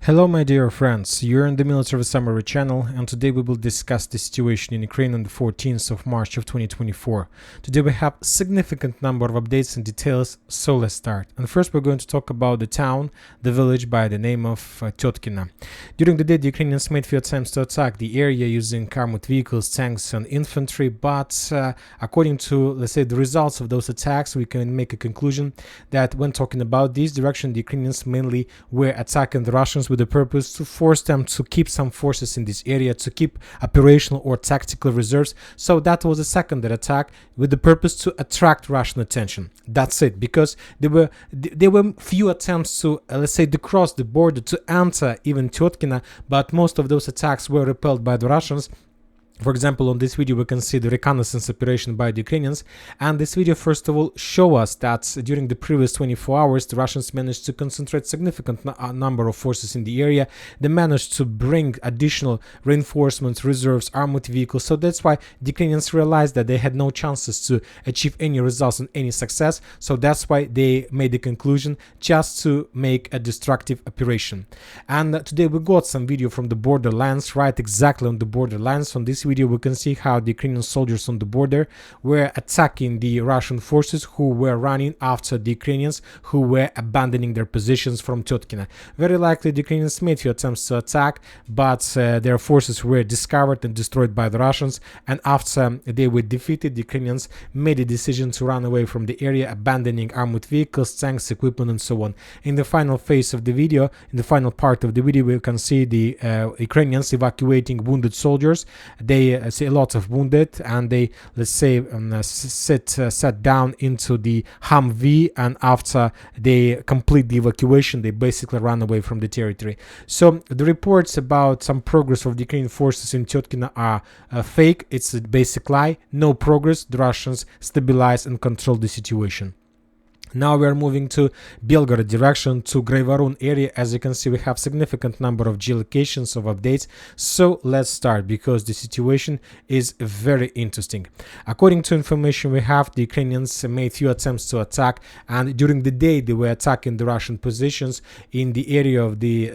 Hello my dear friends, you're in the Military Summary channel, and today we will discuss the situation in Ukraine on the 14th of March of 2024. Today we have significant number of updates and details, so let's start. And first we're going to talk about the town, the village by the name of Tokina. During the day the Ukrainians made few attempts to attack the area using armored vehicles, tanks and infantry, but according to, let's say, the results of those attacks, we can make a conclusion that when talking about this direction, the Ukrainians mainly were attacking the Russians with the purpose to force them to keep some forces in this area, to keep operational or tactical reserves. So that was a secondary attack with the purpose to attract Russian attention. That's it, because there were few attempts to, let's say, to cross the border, to enter even Tokina, but most of those attacks were repelled by the Russians. For example, on this video we can see the reconnaissance operation by the Ukrainians, and this video first of all show us that during the previous 24 hours the Russians managed to concentrate significant number of forces in the area. They managed to bring additional reinforcements, reserves, armored vehicles, so that's why the Ukrainians realized that they had no chances to achieve any results and any success, so that's why they made the conclusion just to make a destructive operation. And today we got some video from the borderlands, right exactly on the borderlands. On this video we can see how the Ukrainian soldiers on the border were attacking the Russian forces who were running after the Ukrainians who were abandoning their positions from Tokina. Very likely the Ukrainians made few attempts to attack, but their forces were discovered and destroyed by the Russians, and after they were defeated, the Ukrainians made a decision to run away from the area, abandoning armored vehicles, tanks, equipment and so on. In the final phase of the video, in the final part of the video, we can see the Ukrainians evacuating wounded soldiers. They see a lot of wounded, and they, let's say, sat down into the Humvee, and after they complete the evacuation they basically run away from the territory. So the reports about some progress of the Ukrainian forces in Tokina are fake. It's a basic lie. No progress. The Russians stabilize and control the situation. Now we are moving to Belgorod direction, to Grayvarun area. As you can see, we have significant number of geolocations of updates. So let's start, because the situation is very interesting. According to information we have, the Ukrainians made few attempts to attack, and during the day they were attacking the Russian positions in the area of the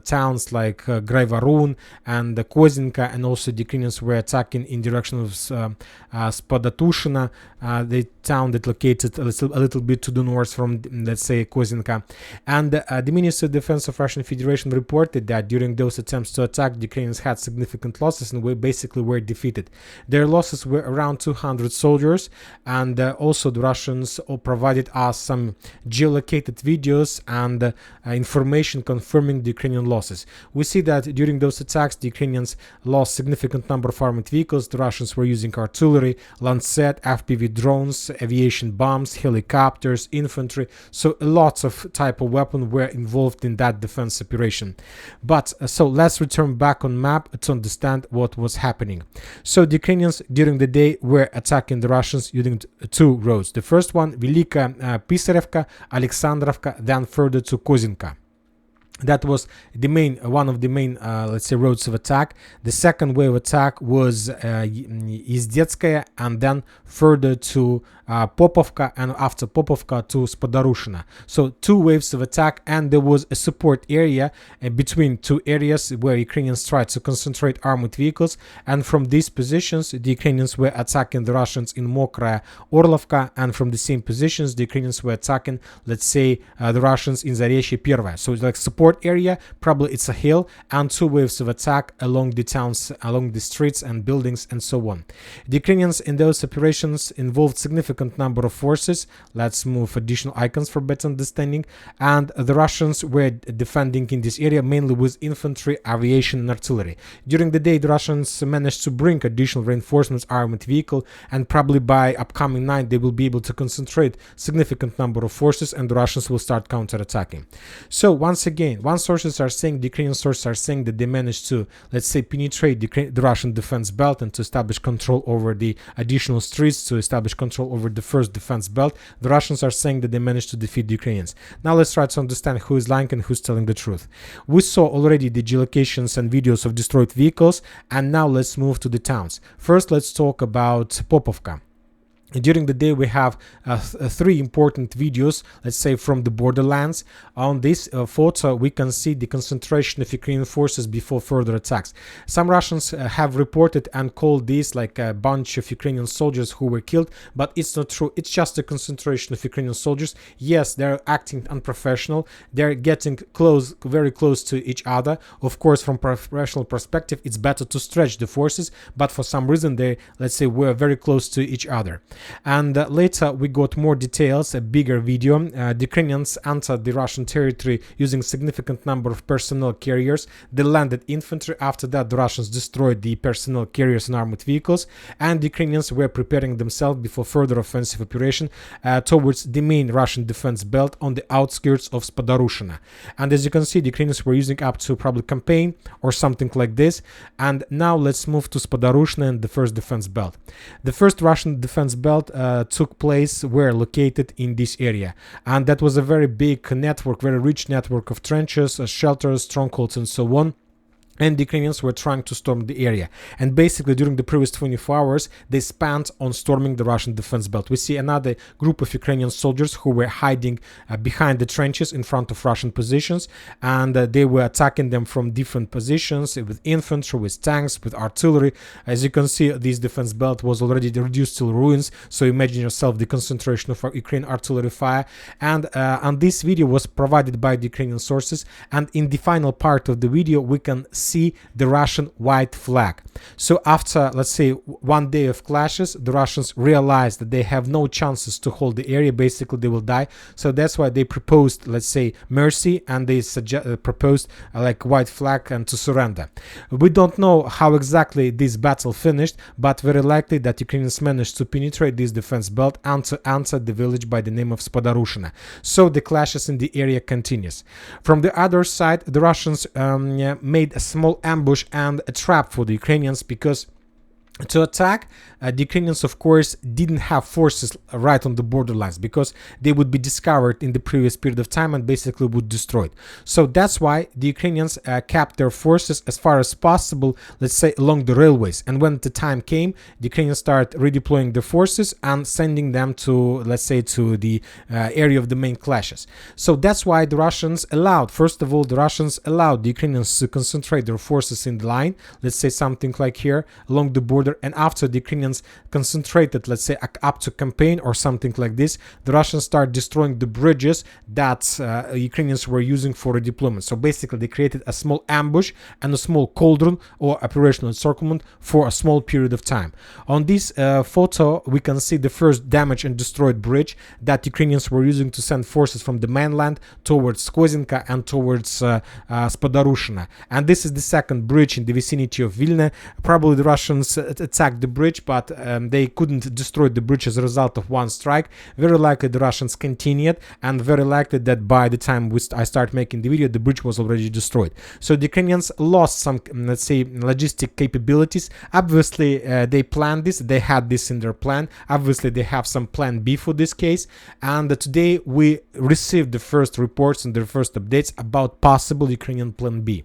towns like Grayvarun and Kozinka, and also the Ukrainians were attacking in direction of Spodatushina, the town that located a little bit to the north from, let's say, Kozinka. And the Ministry of Defense of Russian Federation reported that during those attempts to attack, the Ukrainians had significant losses and basically were defeated. Their losses were around 200 soldiers, and also the Russians provided us some geolocated videos and information confirming the Ukrainian losses. We see that during those attacks the Ukrainians lost significant number of armored vehicles. The Russians were using artillery, Lancet, FPV drones, aviation bombs, helicopters, infantry, so lots of type of weapon were involved in that defense operation. But so let's return back on map to understand what was happening. So the Ukrainians during the day were attacking the Russians using two roads. The first one, Velika Pisarevka, Alexandrovka, then further to Kozinka. That was the one of the main, let's say, roads of attack. The second wave of attack was Izdetskaya, and then further to Popovka, and after Popovka to Spodarushina. So two waves of attack, and there was a support area between two areas where Ukrainians tried to concentrate armored vehicles, and from these positions the Ukrainians were attacking the Russians in Mokraya, Orlovka, and from the same positions the Ukrainians were attacking, let's say, the Russians in Zareshye Первая. So it's like support area, probably it's a hill, and two waves of attack along the towns, along the streets and buildings and so on. The Ukrainians in those operations involved significant number of forces. Let's move additional icons for better understanding. And the Russians were defending in this area mainly with infantry, aviation and artillery. During the day the Russians managed to bring additional reinforcements, armored vehicle, and probably by upcoming night they will be able to concentrate significant number of forces and the Russians will start counterattacking. So once again, one sources are saying, the Ukrainian sources are saying that they managed to, let's say, penetrate the Russian defense belt and to establish control over the additional streets, to establish control over the first defense belt. The Russians are saying that they managed to defeat the Ukrainians. Now let's try to understand who is lying and who's telling the truth. We saw already the geolocations and videos of destroyed vehicles, and now let's move to the towns. First let's talk about Popovka. During the day, we have three important videos, let's say, from the borderlands. On this photo, we can see the concentration of Ukrainian forces before further attacks. Some Russians have reported and called this like a bunch of Ukrainian soldiers who were killed, but it's not true. It's just a concentration of Ukrainian soldiers. Yes, they're acting unprofessional. They're getting close, very close to each other. Of course, from professional perspective, it's better to stretch the forces, but for some reason, they, let's say, were very close to each other. And later we got more details, a bigger video. The Ukrainians entered the Russian territory using significant number of personnel carriers. They landed infantry. After that, the Russians destroyed the personnel carriers and armored vehicles, and the Ukrainians were preparing themselves before further offensive operation towards the main Russian defense belt on the outskirts of Spodarushina. And as you can see, the Ukrainians were using up to probably campaign or something like this. And now let's move to Spodarushina and the first defense belt. The first Russian defense belt took place were located in this area, and that was a very big network, very rich network of trenches, shelters, strongholds, and so on. And the Ukrainians were trying to storm the area. And basically, during the previous 24 hours, they spent on storming the Russian defense belt. We see another group of Ukrainian soldiers who were hiding behind the trenches in front of Russian positions. And they were attacking them from different positions with infantry, with tanks, with artillery. As you can see, this defense belt was already reduced to ruins. So imagine yourself the concentration of Ukrainian artillery fire. And this video was provided by the Ukrainian sources. And in the final part of the video, we can see the Russian white flag. So after, let's say, 1 day of clashes, the Russians realized that they have no chances to hold the area. Basically, they will die. So that's why they proposed, let's say, mercy, and they proposed like white flag and to surrender. We don't know how exactly this battle finished, but very likely that Ukrainians managed to penetrate this defense belt and to enter the village by the name of Spodarushina. So the clashes in the area continues. From the other side, the Russians made a small ambush and a trap for the Ukrainians, because to attack, the Ukrainians, of course, didn't have forces right on the borderlines, because they would be discovered in the previous period of time and basically would destroy it. So that's why the Ukrainians kept their forces as far as possible, let's say, along the railways. And when the time came, the Ukrainians started redeploying their forces and sending them to, let's say, to the area of the main clashes. So that's why the Russians allowed, first of all, the Russians allowed the Ukrainians to concentrate their forces in the line, let's say something like here, along the border. And after the Ukrainians concentrated, let's say, up to campaign or something like this, the Russians start destroying the bridges that Ukrainians were using for redeployment. So basically, they created a small ambush and a small cauldron or operational encirclement for a small period of time. On this photo, we can see the first damaged and destroyed bridge that Ukrainians were using to send forces from the mainland towards Kozinka and towards Spodarushina. And this is the second bridge in the vicinity of Vilna. Probably the Russians attacked the bridge, but they couldn't destroy the bridge as a result of one strike. Very likely the Russians continued, and very likely that by the time I start making the video, the bridge was already destroyed. So the Ukrainians lost some, let's say, logistic capabilities. Obviously, they planned this. They had this in their plan. Obviously, they have some plan B for this case. And today we received the first reports and the first updates about possible Ukrainian plan B.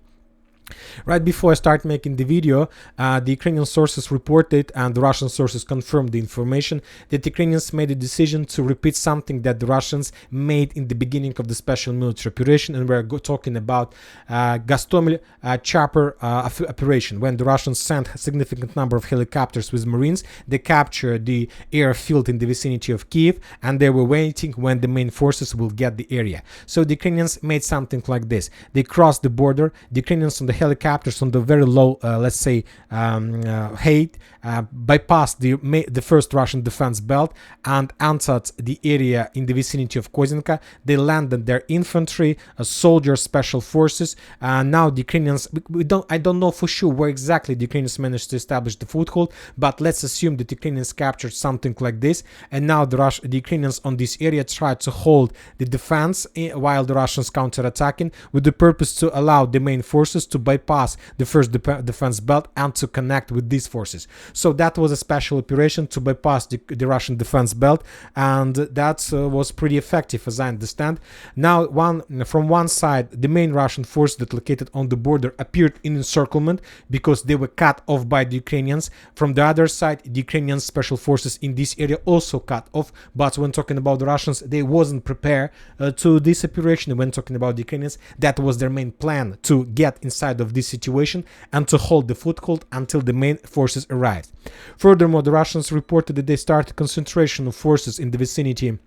Right before I start making the video, the Ukrainian sources reported, and the Russian sources confirmed the information, that the Ukrainians made a decision to repeat something that the Russians made in the beginning of the special military operation, and we're talking about Gostomel chopper operation. When the Russians sent a significant number of helicopters with Marines, they captured the airfield in the vicinity of Kiev, and they were waiting when the main forces will get the area. So the Ukrainians made something like this. They crossed the border. The Ukrainians on the helicopters on the very low, let's say, height, bypassed the first Russian defense belt and entered the area in the vicinity of Kozinka. They landed their infantry, soldiers, special forces. Now the Ukrainians, I don't know for sure where exactly the Ukrainians managed to establish the foothold, but let's assume that the Ukrainians captured something like this. And now the Ukrainians on this area tried to hold the defense while the Russians counterattacking, with the purpose to allow the main forces to bypass the first defense belt and to connect with these forces. So that was a special operation to bypass the Russian defense belt, and that was pretty effective, as I understand. Now, from one side, the main Russian force that located on the border appeared in encirclement because they were cut off by the Ukrainians. From the other side, the Ukrainian special forces in this area also cut off. But when talking about the Russians, they wasn't prepared to this operation. When talking about the Ukrainians, that was their main plan, to get inside of this situation and to hold the foothold until the main forces arrived. Furthermore, the Russians reported that they started concentration of forces in the vicinity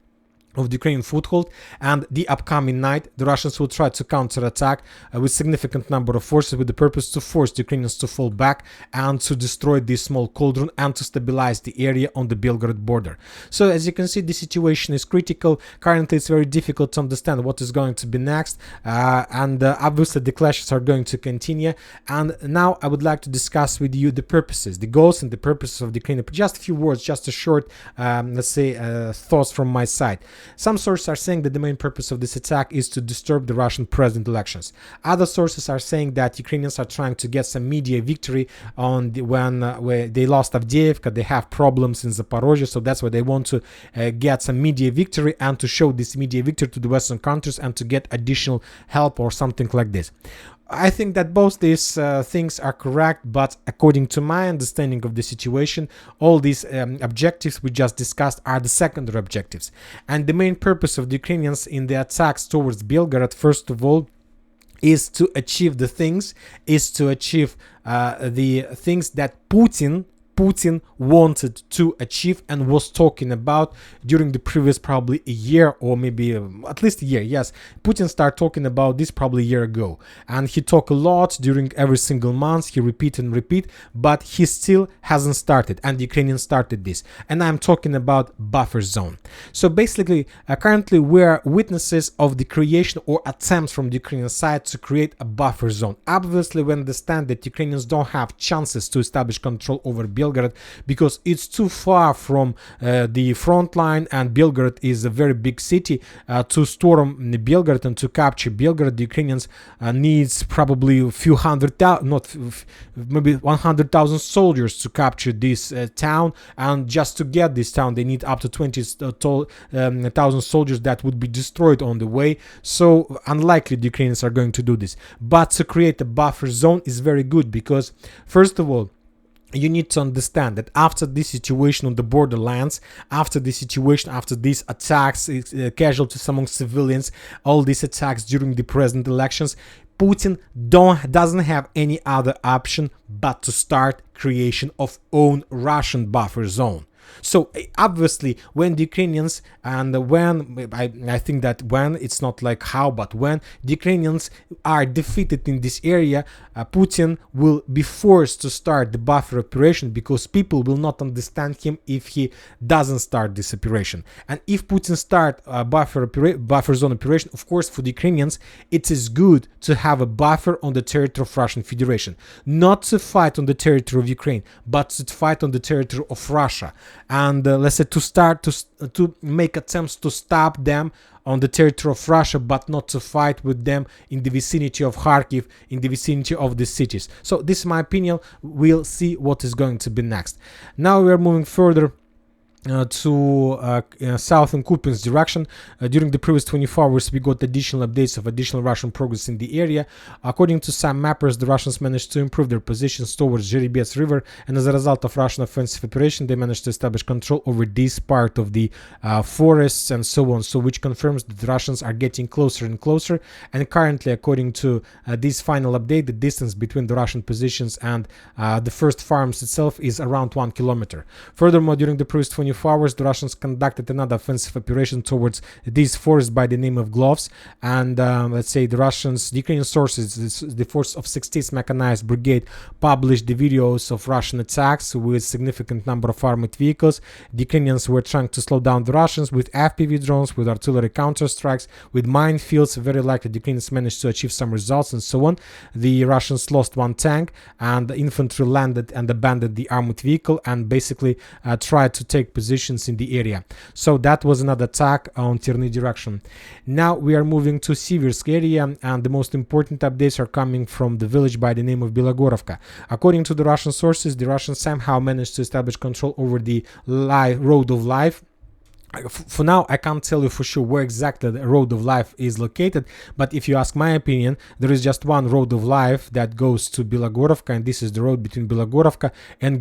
of the Ukrainian foothold, and the upcoming night the Russians will try to counterattack with significant number of forces with the purpose to force the Ukrainians to fall back and to destroy this small cauldron and to stabilize the area on the Belgorod border. So as you can see, the situation is critical. Currently it's very difficult to understand what is going to be next, and obviously the clashes are going to continue. And now I would like to discuss with you the purposes, the goals and the purposes of the Ukraine. Just a few words, just a short let's say thoughts from my side. Some sources are saying that the main purpose of this attack is to disturb the Russian president elections. Other sources are saying that Ukrainians are trying to get some media victory on when they lost Avdiivka. They have problems in Zaporozhye, so that's why they want to get some media victory and to show this media victory to the Western countries and to get additional help or something like this. I think that both these things are correct, but according to my understanding of the situation, all these objectives we just discussed are the secondary objectives. And the main purpose of the Ukrainians in the attacks towards Belgorod, first of all, is to achieve the things that Putin wanted to achieve and was talking about during the previous probably a year, or maybe at least a year. Yes, Putin started talking about this probably a year ago, and he talked a lot during every single month. He repeat and repeat, but he still hasn't started, and the Ukrainians started this, and I'm talking about buffer zone. So basically currently we're witnesses of the creation or attempts from the Ukrainian side to create a buffer zone. Obviously we understand that Ukrainians don't have chances to establish control over Belgorod because it's too far from the front line, and Belgorod is a very big city. To storm Belgorod and to capture Belgorod, the Ukrainians needs probably a few hundred thousand, maybe 100,000 soldiers to capture this town, and just to get this town they need up to 20,000 soldiers that would be destroyed on the way. So unlikely the Ukrainians are going to do this, but to create a buffer zone is very good, because first of all, you need to understand that after this situation on the borderlands, after this situation, after these attacks, casualties among civilians, all these attacks during the president elections, Putin doesn't have any other option but to start creation of own Russian buffer zone. So obviously when the Ukrainians, and when I think that when, it's not like how, but when the Ukrainians are defeated in this area, Putin will be forced to start the buffer operation, because people will not understand him if he doesn't start this operation. And if Putin start a buffer zone operation, of course for the Ukrainians it is good to have a buffer on the territory of Russian Federation, not to fight on the territory of Ukraine, but to fight on the territory of Russia. And let's say to make attempts to stop them on the territory of Russia, but not to fight with them in the vicinity of Kharkiv, in the vicinity of the cities. So this is my opinion. We'll see what is going to be next. Now we are moving further to south and Kupiansk direction. During the previous 24 hours we got additional updates of additional Russian progress in the area. According to some mappers, the Russians managed to improve their positions towards Zherebets river, and as a result of Russian offensive operation they managed to establish control over this part of the forests and so on, so which confirms that the Russians are getting closer and closer. And currently, according to this final update, the distance between the Russian positions and the first farms itself is around 1 kilometer. Furthermore, during the previous 24 hours, the Russians conducted another offensive operation towards these forests by the name of Gloves, and let's say the Ukrainian sources, the force of 16th Mechanized Brigade, published the videos of Russian attacks with significant number of armored vehicles. The Ukrainians were trying to slow down the Russians with FPV drones, with artillery counterstrikes, with minefields. Very likely the Ukrainians managed to achieve some results and so on. The Russians lost one tank, and the infantry landed and abandoned the armored vehicle and basically tried to take position positions in the area. So that was another attack on Terny direction. Now we are moving to Siversk area, and the most important updates are coming from the village by the name of Belgorovka. According to the Russian sources, the Russians somehow managed to establish control over the road of life. For now, I can't tell you for sure where exactly the road of life is located, but if you ask my opinion, there is just one road of life that goes to Belgorovka, and this is the road between Belgorovka and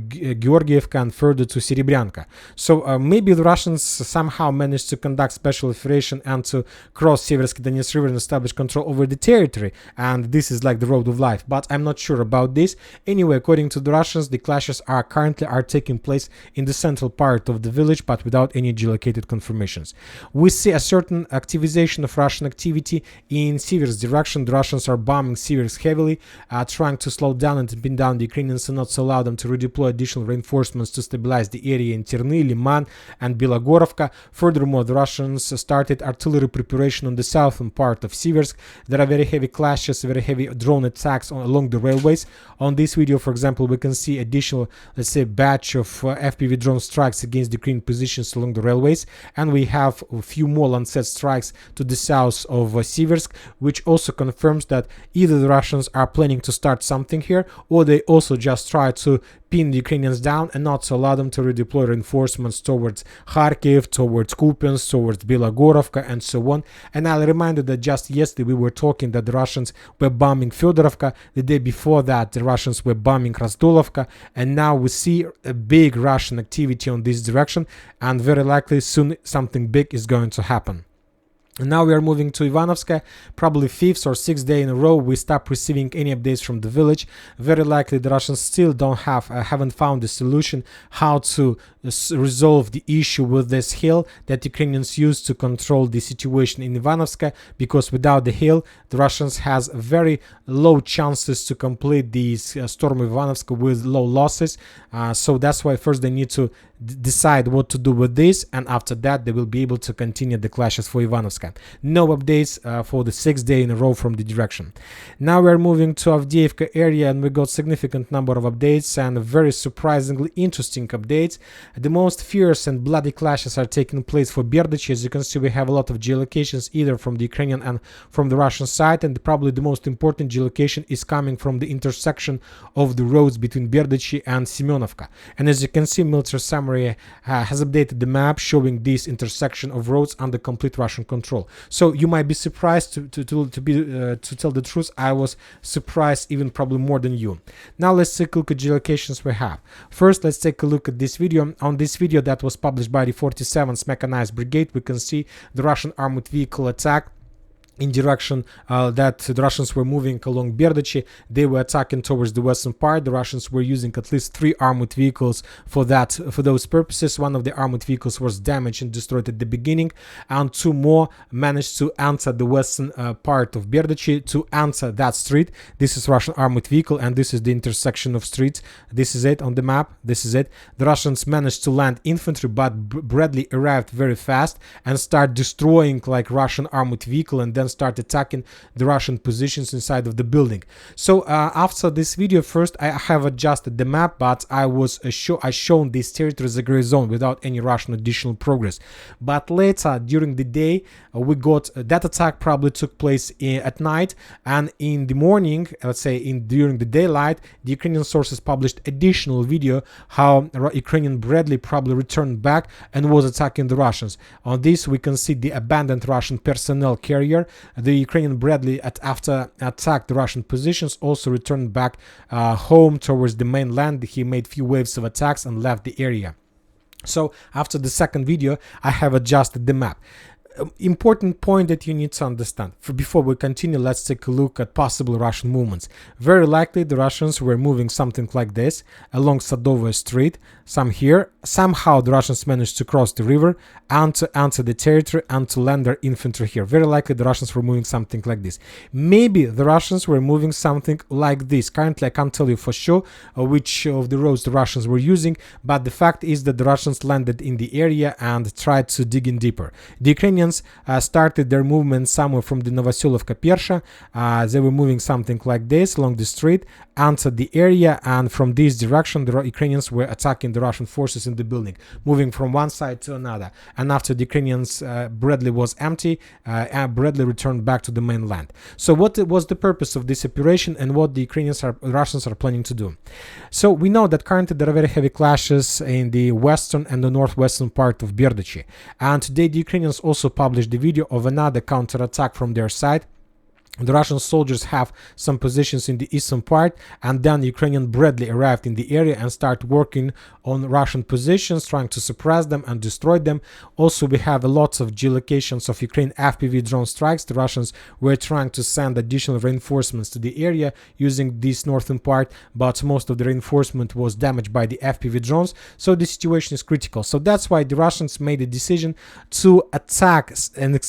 Georgievka and further to Serebryanka. So maybe the Russians somehow managed to conduct special operation and to cross Seversk Donetsk River and establish control over the territory, and this is like the road of life, but I'm not sure about this. Anyway, according to the Russians, the clashes are currently taking place in the central part of the village, but without any geolocated confirmations. We see a certain activization of Russian activity in Siversk direction. The Russians are bombing Siversk heavily, trying to slow down and pin down the Ukrainians and not to allow them to redeploy additional reinforcements to stabilize the area in Terny, Liman and Belgorovka. Furthermore, the Russians started artillery preparation on the southern part of Siversk. There are very heavy clashes, very heavy drone attacks along the railways. On this video, for example, we can see additional, let's say, batch of FPV drone strikes against the Ukrainian positions along the railways. And we have a few more Lancet strikes to the south of Siversk, which also confirms that either the Russians are planning to start something here, or they also just try to pin the Ukrainians down and not to allow them to redeploy reinforcements towards Kharkiv, towards Kupiansk, towards Belgorovka, and so on. And I'll remind you that just yesterday we were talking that the Russians were bombing Fedorovka. The day before that, the Russians were bombing Razdolovka, and now we see a big Russian activity on this direction, and very likely soon something big is going to happen. And now we are moving to Ivanivske. Probably 5th or 6th day in a row we stop receiving any updates from the village. Very likely the Russians still haven't found a solution how to resolve the issue with this hill that Ukrainians use to control the situation in Ivanivske, because without the hill the Russians has very low chances to complete this storm of Ivanivske with low losses. So that's why first they need to decide what to do with this, and after that they will be able to continue the clashes for Ivanivske. No updates for the 6th day in a row from the direction. Now we are moving to Avdiivka area, and we got significant number of updates and very surprisingly interesting updates. The most fierce and bloody clashes are taking place for Berdichi. As you can see, we have a lot of geolocations either from the Ukrainian and from the Russian side, and probably the most important geolocation is coming from the intersection of the roads between Berdichi and Semenivka. And as you can see, military summary has updated the map showing this intersection of roads under complete Russian control. So you might be surprised to tell the truth. I was surprised even probably more than you. Now let's take a look at geolocations we have. First, let's take a look at this video. On this video that was published by the 47th Mechanized Brigade, we can see the Russian armored vehicle attack in direction that the Russians were moving along Berdichi. They were attacking towards the western part. The Russians were using at least 3 armored vehicles for those purposes. One of the armored vehicles was damaged and destroyed at the beginning, and 2 more managed to enter the western part of Berdichi, to enter that street. This is Russian armored vehicle, and this is the intersection of streets. This is it on the map. This is it. The Russians managed to land infantry, but Bradley arrived very fast and start destroying like Russian armored vehicle, and then start attacking the Russian positions inside of the building. So after this video, first I have adjusted the map, but I shown this territory as a gray zone without any Russian additional progress. But later during the day we got that attack probably took place at night, and in the morning, let's say during the daylight, the Ukrainian sources published additional video how Ukrainian Bradley probably returned back and was attacking the Russians. On this we can see the abandoned Russian personnel carrier. The Ukrainian Bradley after attacked the Russian positions also returned back home towards the mainland. He made few waves of attacks and left the area. So after the second video I have adjusted the map. Important point that you need to understand. Before we continue, let's take a look at possible Russian movements. Very likely the Russians were moving something like this along Sadovaya Street, some here. Somehow the Russians managed to cross the river and to enter the territory and to land their infantry here. Very likely the Russians were moving something like this. Maybe the Russians were moving something like this. Currently I can't tell you for sure which of the roads the Russians were using, but the fact is that the Russians landed in the area and tried to dig in deeper. The Ukrainians Ukrainians started their movement somewhere from the Novoselovka Persha. They were moving something like this along the street, entered the area, and from this direction the Ukrainians were attacking the Russian forces in the building, moving from one side to another. And after the Ukrainians' Bradley was empty, Bradley returned back to the mainland. So what was the purpose of this operation, and what the Russians are planning to do? So we know that currently there are very heavy clashes in the western and the northwestern part of Berdichi. And today the Ukrainians also published the video of another counterattack from their side. The Russian soldiers have some positions in the eastern part, and then Ukrainian Bradley arrived in the area and started working on Russian positions, trying to suppress them and destroy them. Also, we have a lot of geolocations of Ukraine FPV drone strikes. The Russians were trying to send additional reinforcements to the area using this northern part, but most of the reinforcement was damaged by the FPV drones, so the situation is critical. So that's why the Russians made a decision to attack and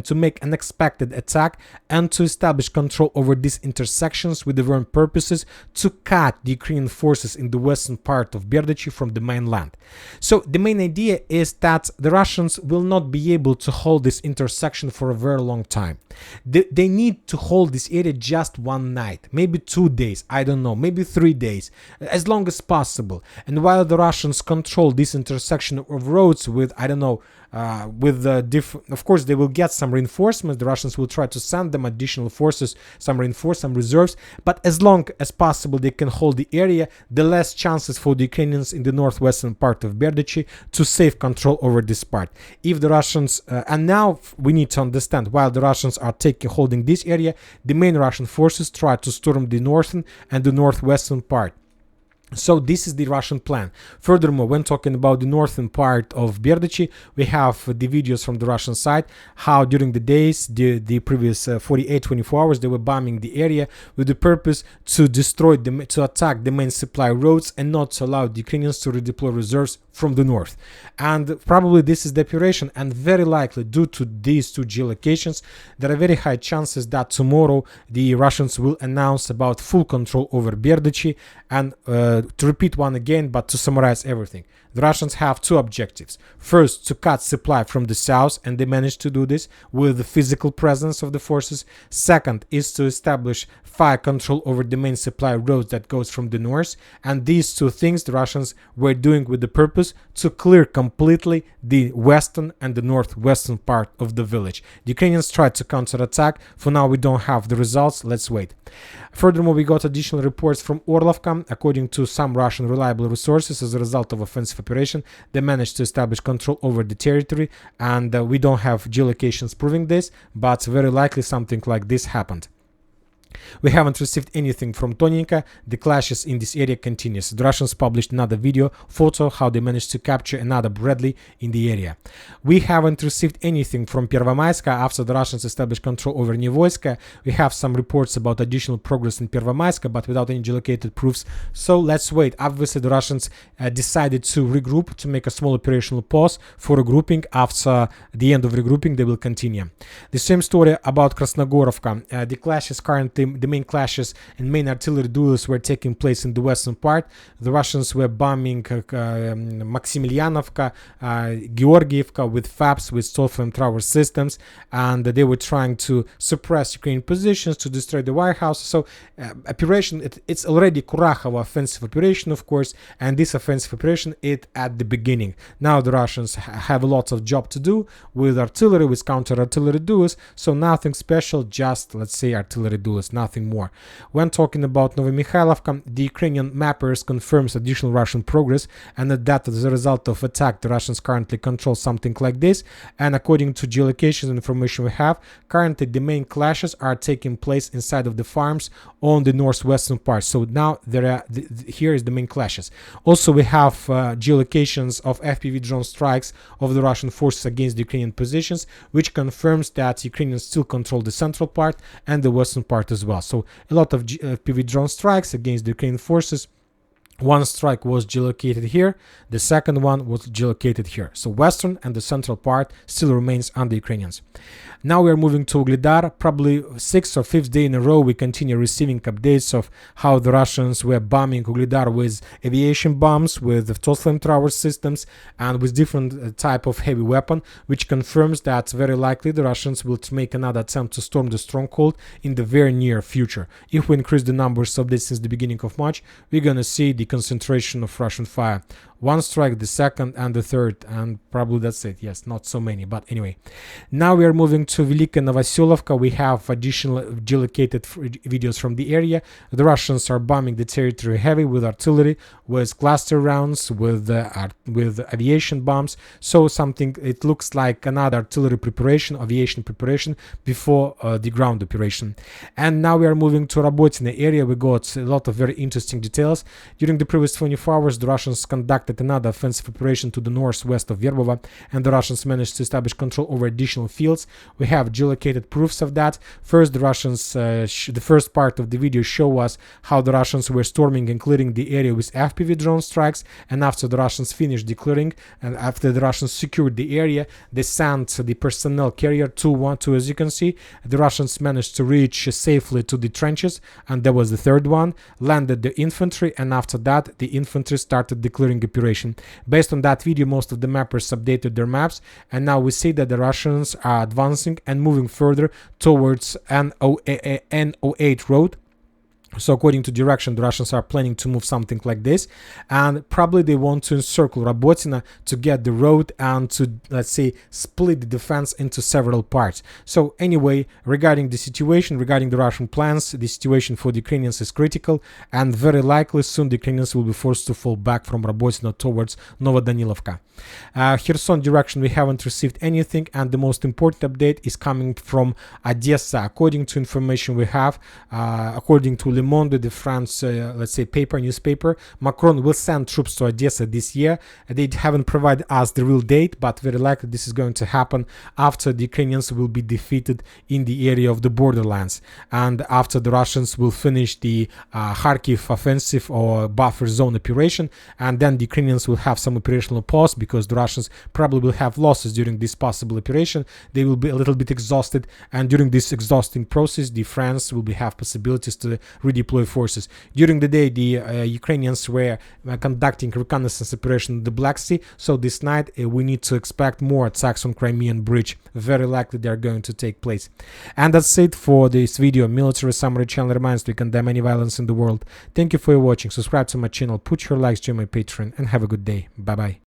to make an unexpected attack and to establish control over these intersections with the very purposes to cut the Ukrainian forces in the western part of Berdichi from the mainland. So the main idea is that the Russians will not be able to hold this intersection for a very long time. They need to hold this area just one night, maybe 2 days, I don't know, maybe 3 days, as long as possible. And while the Russians control this intersection of roads with, I don't know, of course they will get some reinforcements. The Russians will try to send them additional forces, some reserves, but as long as possible they can hold the area, the less chances for the Ukrainians in the northwestern part of Berdichi to save control over this part. If the Russians and now we need to understand, while the Russians are holding this area, the main Russian forces try to storm the northern and the northwestern part. So this is the Russian plan. Furthermore, when talking about the northern part of Berdichi, we have the videos from the Russian side, how during the days, the previous 48-24 hours, they were bombing the area with the purpose to destroy to attack the main supply roads and not to allow the Ukrainians to redeploy reserves from the north. And probably this is the operation, and very likely due to these two geolocations, there are very high chances that tomorrow the Russians will announce about full control over Berdichi. And to repeat one again, but to summarize everything, the Russians have two objectives. First, to cut supply from the south, and they managed to do this with the physical presence of the forces. Second is to establish fire control over the main supply roads that goes from the north. And these two things the Russians were doing with the purpose to clear completely the western and the northwestern part of the village. The Ukrainians tried to counterattack. For now, we don't have the results. Let's wait. Furthermore, we got additional reports from Orlovka. According to some Russian reliable resources, as a result of offensive operation, they managed to establish control over the territory, and we don't have geolocations proving this, but very likely something like this happened. We haven't received anything from Tokina. The clashes in this area continues. The Russians published another photo, how they managed to capture another Bradley in the area. We haven't received anything from Pervomaiska after the Russians established control over Nivoyska. We have some reports about additional progress in Pervomaiska, but without any geolocated proofs. So let's wait. Obviously, the Russians decided to regroup, to make a small operational pause for regrouping. After the end of regrouping, they will continue. The same story about Krasnogorovka. The clashes currently, the main clashes and main artillery duels were taking place in the western part. The Russians were bombing Maximilianovka, Georgievka with FABs, with Stall flamethrower systems, and they were trying to suppress Ukrainian positions, to destroy the White House. So operation, it's already Kurakhova offensive operation, of course, and this offensive operation is at the beginning. Now the Russians have a lot of job to do with artillery, with counter-artillery duels, so nothing special, just, let's say, artillery duels, nothing more. When talking about Novomikhailivka, the Ukrainian mappers confirms additional Russian progress, and that as a result of attack, the Russians currently control something like this. And according to geolocation information we have, currently the main clashes are taking place inside of the farms on the northwestern part. So now here is the main clashes. Also, we have geolocations of FPV drone strikes of the Russian forces against the Ukrainian positions, which confirms that Ukrainians still control the central part and the western part as well. So a lot of FPV drone strikes against the Ukrainian forces One strike was geolocated here, the second one was geolocated here. So western and the central part still remains under Ukrainians. Now we are moving to Uglidar. Probably 6th or 5th day in a row we continue receiving updates of how the Russians were bombing Uglidar with aviation bombs, with tall flamethrower systems, and with different type of heavy weapon, which confirms that very likely the Russians will make another attempt to storm the stronghold in the very near future. If we increase the numbers of this since the beginning of March, we're gonna see the concentration of Russian fire. One strike, the second and the third, and probably that's it. Yes, not so many, but anyway. Now we are moving to Velika Novoselovka. We have additional geolocated videos from the area. The Russians are bombing the territory heavy with artillery, with cluster rounds, with aviation bombs. So something, it looks like another artillery preparation, aviation preparation before the ground operation. And now we are moving to Robotyne area. We got a lot of very interesting details. During the previous 24 hours, the Russians conducted another offensive operation to the northwest of Verbova, and the Russians managed to establish control over additional fields. We have geolocated proofs of that. First, the Russians, the first part of the video show us how the Russians were storming and clearing the area with FPV drone strikes, and after the Russians finished the clearing, and after the Russians secured the area, they sent the personnel carrier 212, as you can see. The Russians managed to reach safely to the trenches, and there was the third one, landed the infantry, and after that the infantry started the clearing operation. Based on that video, most of the mappers updated their maps, and now we see that the Russians are advancing and moving further towards N08 road. So according to direction, the Russians are planning to move something like this, and probably they want to encircle Robotyne to get the road and to, let's say, split the defense into several parts. So anyway, regarding the situation, regarding the Russian plans, the situation for the Ukrainians is critical, and very likely soon the Ukrainians will be forced to fall back from Robotyne towards Novodanilovka. Kherson direction, we haven't received anything, and the most important update is coming from Odessa. According to information we have, according to Le Monde, the France, let's say, newspaper, Macron will send troops to Odessa this year. They haven't provided us the real date, but very likely this is going to happen after the Ukrainians will be defeated in the area of the borderlands, and after the Russians will finish the Kharkiv offensive or buffer zone operation, and then the Ukrainians will have some operational pause, because the Russians probably will have losses during this possible operation. They will be a little bit exhausted, and during this exhausting process, the France will have possibilities to redeploy forces. During the day, the Ukrainians were conducting reconnaissance operation in the Black Sea, so this night we need to expect more attacks on Crimean Bridge. Very likely they are going to take place. And that's it for this video. Military Summary channel reminds we condemn any violence in the world. Thank you for watching. Subscribe to my channel, put your likes, join my Patreon, and have a good day. Bye bye.